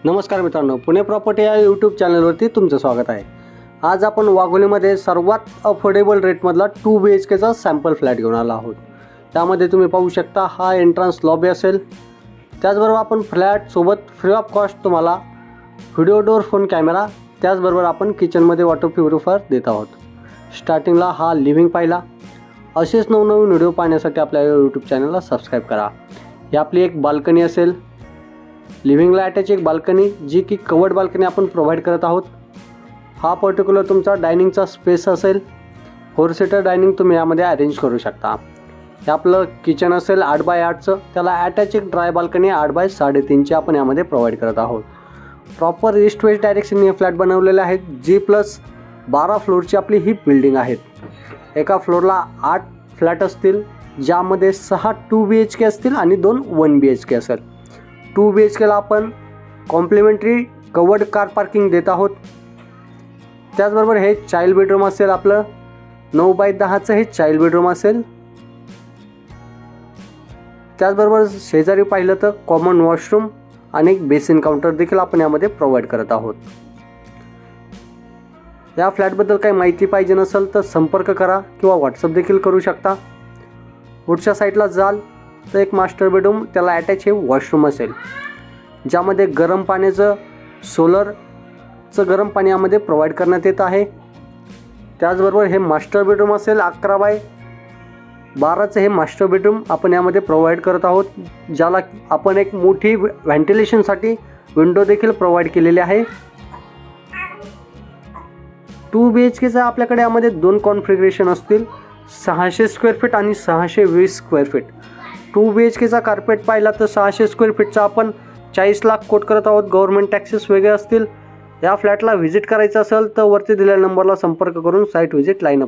नमस्कार मित्रांनो, पुणे प्रॉपर्टी या यूट्यूब चॅनलवरती तुमचं स्वागत आहे। आज आपण वाघोलीमध्ये सर्वात अफोर्डेबल रेटमधला 2 BHKचा सॅम्पल फ्लॅट घेऊन आलो आहोत। त्यामध्ये तुम्ही पाहू शकता हा एंट्रन्स लॉबी असेल। त्याचबरोबर आपण फ्लॅटसोबत फ्री ऑफ कॉस्ट तुम्हाला व्हिडिओ डोर फोन कॅमेरा, त्याचबरोबर आपण किचनमध्ये वॉटर प्युरिफायर देत आहोत। स्टार्टिंगला हा लिव्हिंग पाहिला। असेच नवनवीन व्हिडिओ पाहण्यासाठी आपल्या यूट्यूब चॅनलला सबस्क्राईब करा। ही आपली एक बाल्कनी असेल, लिव्हिंगला अटॅच एक बाल्कनी, जी की कवर्ड बाल्कनी आपण प्रोव्हाइड करत आहोत। हा पर्टिक्युलर तुमचा डायनिंगचा स्पेस असेल। 4 सीटर डायनिंग तुम्ही यामध्ये अरेंज करू शकता। हे आपलं किचन असेल 8x8चं, त्याला अटॅच एक ड्राय बाल्कनी 8x3.5ची आपण यामध्ये प्रोव्हाइड करत आहोत। प्रॉपर ईस्ट वेस्ट डायरेक्शन हे फ्लॅट बनवलेले आहेत। G+12 फ्लोअरची आपली ही बिल्डिंग आहे। एका फ्लोअरला 8 फ्लॅट असतील, ज्यामध्ये 6 2 BHK असतील आणि 2 1 BHK असेल। 2 BHKला आपण कॉम्प्लिमेंटरी कवर्ड कार पार्किंग देत आहोत। त्याचबरोबर हे चाइल्ड बेडरूम असेल, आपलं 9x10चं हे चाइल्ड बेडरूम असेल। त्याचबरोबर शेजारी पाहिलं तर कॉमन वॉशरूम आणि एक बेसिन काउंटर देखील आपण यामध्ये प्रोव्हाइड करत आहोत। या फ्लॅटबद्दल काही माहिती पाहिजे नसेल तर संपर्क करा किंवा व्हॉट्सअप देखील करू शकता। पुढच्या साईडला जाल तर एक मास्टर बेडरूम, त्याला अटॅच हे वॉशरूम असेल, ज्यामध्ये गरम पाण्याचं सोलरचं गरम पाणी यामध्ये प्रोव्हाइड करण्यात येत आहे। त्याचबरोबर हे मास्टर बेडरूम असेल, 11x12चं हे मास्टर बेडरूम आपण यामध्ये प्रोव्हाइड करत आहोत, ज्याला आपण एक मोठी व्हेंटिलेशनसाठी विंडो देखील प्रोव्हाइड केलेली आहे। 2 BHKचा आपल्याकडे यामध्ये 2 कॉन्फिगरेशन असतील, 600 स्क्वेअर फीट आणि 620 स्क्वेअर फीट। 2 BHKचा कार्पेट पाहिला तर 600 स्क्वेअर फीटचा आपण 40 लाख कोट करत आहोत। गव्हर्नमेंट टॅक्सेस वेगळे असतील। या फ्लॅटला व्हिजिट करायचं असेल तर वरती दिलेल्या नंबरला संपर्क करून साईट व्हिजिट लाईन